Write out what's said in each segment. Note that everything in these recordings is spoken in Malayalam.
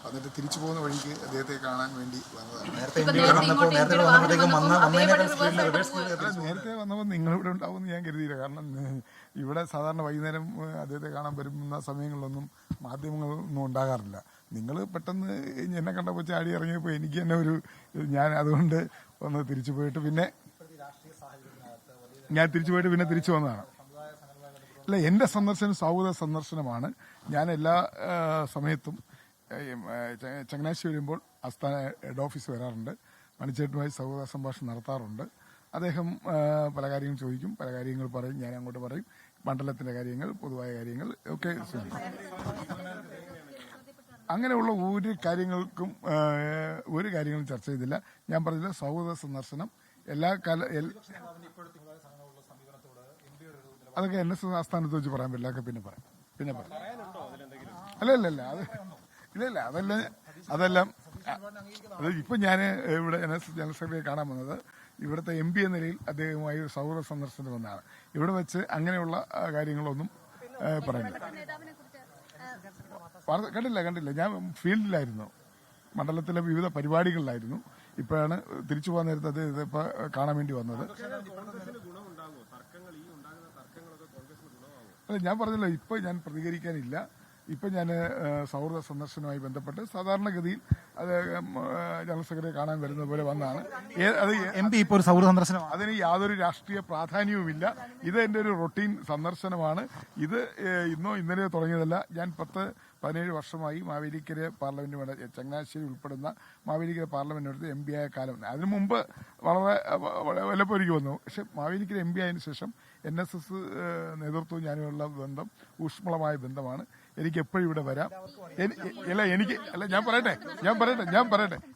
എന്നിട്ട് തിരിച്ചു പോകുന്ന വഴിക്ക് അദ്ദേഹത്തെ കാണാൻ വേണ്ടി വന്നതാണ്. നേരത്തെ വന്നപ്പോൾ നിങ്ങളിവിടെ ഉണ്ടാവുമെന്ന് ഞാൻ കരുതിയില്ല. കാരണം ഇവിടെ സാധാരണ വൈകുന്നേരം അദ്ദേഹത്തെ കാണാൻ വരുന്ന സമയങ്ങളിലൊന്നും മാധ്യമങ്ങളൊന്നും ഉണ്ടാകാറില്ല. നിങ്ങൾ പെട്ടെന്ന് എന്നെ കണ്ടപ്പോൾ ചാടി ഇറങ്ങിയപ്പോൾ എനിക്ക് തന്നെ ഞാൻ അതുകൊണ്ട് ഒന്ന് തിരിച്ചു പോയിട്ട് പിന്നെ തിരിച്ചു വന്നതാണ്. അല്ല, എൻ്റെ സന്ദർശനം സൗഹൃദ സന്ദർശനമാണ്. ഞാൻ എല്ലാ സമയത്തും ചങ്ങനാശ്ശേരി വരുമ്പോൾ ആസ്ഥാന ഹെഡ് ഓഫീസ് വരാറുണ്ട്. മണിച്ചേട്ടുമായി സൗഹൃദ സംഭാഷണം നടത്താറുണ്ട്. അദ്ദേഹം പല കാര്യങ്ങൾ ചോദിക്കും, പല കാര്യങ്ങൾ പറയും, ഞാൻ അങ്ങോട്ട് പറയും. മണ്ഡലത്തിൻ്റെ കാര്യങ്ങൾ, പൊതുവായ കാര്യങ്ങൾ ഒക്കെ അങ്ങനെയുള്ള ഒരു കാര്യങ്ങളും ചർച്ച ചെയ്തില്ല. ഞാൻ പറഞ്ഞില്ല, സൗഹൃദ സന്ദർശനം എല്ലാ അതൊക്കെ NSS ആസ്ഥാനത്ത് വെച്ച് പറയാൻ പറ്റില്ല. അതൊക്കെ പിന്നെ പറയാം. അല്ല അതെല്ലാം ഇപ്പം ഞാൻ ഇവിടെ NSS ജനറൽ സെക്രട്ടറിയെ കാണാൻ വന്നത് ഇവിടുത്തെ MP എന്ന നിലയിൽ അദ്ദേഹവുമായി ഒരു സൗഹൃദ സന്ദർശനം വന്നതാണ്. ഇവിടെ വെച്ച് അങ്ങനെയുള്ള കാര്യങ്ങളൊന്നും പറയുന്നില്ല. കണ്ടില്ല. ഞാൻ ഫീൽഡിലായിരുന്നു, മണ്ഡലത്തിലെ വിവിധ പരിപാടികളിലായിരുന്നു. ഇപ്പോഴാണ് തിരിച്ചു പോകാൻ നേരത്തെ അത് ഇതിപ്പോൾ കാണാൻ വേണ്ടി വന്നത്. അല്ല, ഞാൻ പറഞ്ഞല്ലോ, ഇപ്പോൾ ഞാൻ പ്രതികരിക്കാനില്ല. ഇപ്പം ഞാൻ സൗഹൃദ സന്ദർശനവുമായി ബന്ധപ്പെട്ട് സാധാരണഗതിയിൽ അത് ജനറൽ സെക്രട്ടറി കാണാൻ വരുന്നത് പോലെ വന്നതാണ്. അത് MP ഇപ്പോൾ ഒരു സൗഹൃദ സന്ദർശനം, അതിന് യാതൊരു രാഷ്ട്രീയ പ്രാധാന്യവുമില്ല. ഇത് എൻ്റെ ഒരു റൊട്ടീൻ സന്ദർശനമാണ്. ഇത് ഇന്നലെ തുടങ്ങിയതല്ല. ഞാൻ 10-17 വർഷമായി മാവേലിക്കര പാർലമെന്റ് ചങ്ങനാശ്ശേരി ഉൾപ്പെടുന്ന മാവേലിക്കര പാർലമെന്റ് MP ആയ കാലം. അതിനു മുമ്പ് വളരെ വല്ലപ്പോഴേക്ക് വന്നു. പക്ഷെ മാവേലിക്കര MP ആയതിനു ശേഷം NSS നേതൃത്വവും ഞാനുമുള്ള ബന്ധം ഊഷ്മളമായ ബന്ധമാണ്. എനിക്ക് എപ്പോഴും ഇവിടെ വരാം. ഞാൻ പറയട്ടെ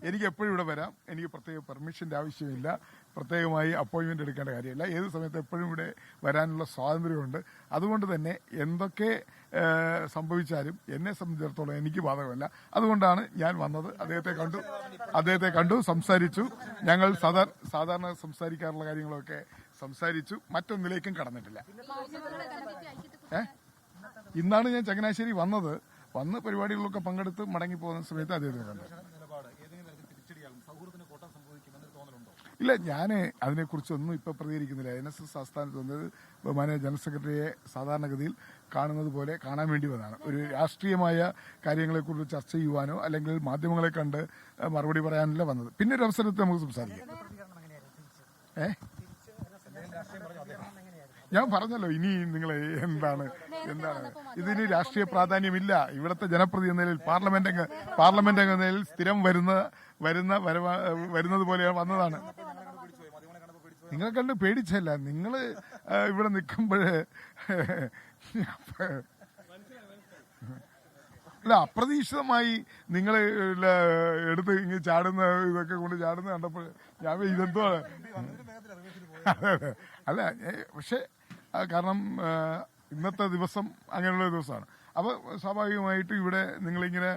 എനിക്ക് എപ്പോഴും ഇവിടെ വരാം. എനിക്ക് പ്രത്യേക പെർമിഷന്റെ ആവശ്യമില്ല, പ്രത്യേകമായി അപ്പോയിന്റ്മെന്റ് എടുക്കേണ്ട കാര്യമില്ല. ഏത് സമയത്ത് എപ്പോഴും ഇവിടെ വരാനുള്ള സ്വാതന്ത്ര്യമുണ്ട്. അതുകൊണ്ട് തന്നെ എന്തൊക്കെ സംഭവിച്ചാലും എന്നെ സംബന്ധിച്ചിടത്തോളം എനിക്ക് ബാധകമല്ല. അതുകൊണ്ടാണ് ഞാൻ വന്നത്. അദ്ദേഹത്തെ കണ്ടു, സംസാരിച്ചു. ഞങ്ങൾ സാധാരണ സംസാരിക്കാറുള്ള കാര്യങ്ങളൊക്കെ സംസാരിച്ചു. മറ്റൊന്നിലേക്കും കടന്നിട്ടില്ല. ഇന്നാണ് ഞാൻ ചങ്ങനാശ്ശേരി വന്ന് പരിപാടികളിലൊക്കെ പങ്കെടുത്ത് മടങ്ങി പോകുന്ന സമയത്ത് അദ്ദേഹത്തിന് കണ്ടു. ഇല്ല, ഞാൻ അതിനെക്കുറിച്ചൊന്നും ഇപ്പം പ്രതികരിക്കുന്നില്ല. NSS ആസ്ഥാനത്ത് വന്നത് ബഹുമാനീയ ജനറൽ സെക്രട്ടറിയെ സാധാരണഗതിയിൽ കാണുന്നത് പോലെ കാണാൻ വേണ്ടി വന്നതാണ്. ഒരു രാഷ്ട്രീയമായ കാര്യങ്ങളെക്കുറിച്ച് ചർച്ച ചെയ്യുവാനോ അല്ലെങ്കിൽ മാധ്യമങ്ങളെ കണ്ട് മറുപടി പറയാനല്ല വന്നത്. പിന്നെ ഒരു അവസരത്തിൽ നമുക്ക് സംസാരിക്കാം. ഞാൻ പറഞ്ഞല്ലോ, ഇനി നിങ്ങൾ എന്താണ് ഇതിന് രാഷ്ട്രീയ പ്രാധാന്യമില്ല. ഇവിടുത്തെ ജനപ്രതി എന്ന നിലയിൽ പാർലമെന്റ് എന്ന നിലയിൽ സ്ഥിരം വരുന്നത് പോലെയാണ് വന്നതാണ്. നിങ്ങളെ കണ്ട് പേടിച്ചല്ല, നിങ്ങൾ ഇവിടെ നിൽക്കുമ്പോഴേ അല്ല, അപ്രതീക്ഷിതമായി നിങ്ങൾ എടുത്ത് ഇങ്ങനെ ചാടുന്ന ഇതൊക്കെ കൊണ്ട് ചാടുന്ന കണ്ടപ്പോൾ ഞാൻ ഇതെന്തോ അല്ല. പക്ഷെ കാരണം ഇന്നത്തെ ദിവസം അങ്ങനെയുള്ള ദിവസമാണ്. അപ്പോൾ സ്വാഭാവികമായിട്ട് ഇവിടെ നിങ്ങളിങ്ങനെ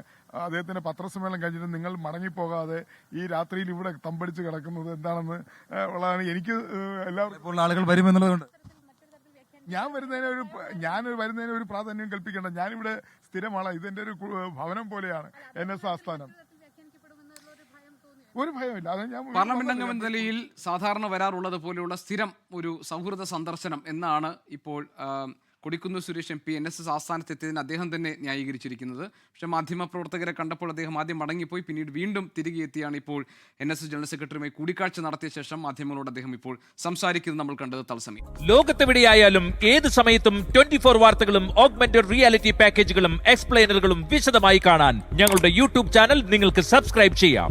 അദ്ദേഹത്തിന്റെ പത്രസമ്മേളനം കഴിഞ്ഞിട്ട് നിങ്ങൾ മടങ്ങിപ്പോകാതെ ഈ രാത്രിയിൽ ഇവിടെ തമ്പടിച്ച് കിടക്കുന്നത് എന്താണെന്ന് ഉള്ളതാണ് എനിക്ക് എല്ലാവർക്കും ആളുകൾ വരുമെന്നുള്ളതുകൊണ്ട് ഞാൻ വരുന്നതിന് ഒരു പ്രാധാന്യം കൽപ്പിക്കേണ്ട. ഞാനിവിടെ സ്ഥിരമാണ്. ഇതെന്റെ ഒരു ഭവനം പോലെയാണ് NSS ആസ്ഥാനം. ഒരു ഭയമില്ല. അത് ഞാൻ പാർലമെന്റ് അംഗം എന്ന നിലയിൽ സാധാരണ വരാറുള്ളത് പോലെയുള്ള സ്ഥിരം ഒരു സൗഹൃദ സന്ദർശനം എന്നാണ് ഇപ്പോൾ കൊടിക്കുന്നിൽ സുരേഷ് MP NSS ആസ്ഥാനത്തെത്തിയതിന് അദ്ദേഹം തന്നെ ന്യായീകരിച്ചിരിക്കുന്നത്. പക്ഷേ മാധ്യമപ്രവർത്തകരെ കണ്ടപ്പോൾ അദ്ദേഹം ആദ്യം മടങ്ങിപ്പോയി, പിന്നീട് വീണ്ടും തിരികെ എത്തിയാണ് ഇപ്പോൾ NSS ജനറൽ സെക്രട്ടറിയുമായി കൂടിക്കാഴ്ച നടത്തിയ ശേഷം മാധ്യമങ്ങളോട് അദ്ദേഹം ഇപ്പോൾ സംസാരിക്കുന്നത് നമ്മൾ കണ്ടത് തത്സമയം. ലോകത്തെവിടെയായാലും ഏത് സമയത്തും 24 വാർത്തകളും ഓഗ്മെന്റഡ് റിയാലിറ്റി പാക്കേജുകളും എക്സ്പ്ലെയിനറുകളും വിശദമായി കാണാൻ ഞങ്ങളുടെ YouTube ചാനൽ നിങ്ങൾക്ക് സബ്സ്ക്രൈബ് ചെയ്യാം.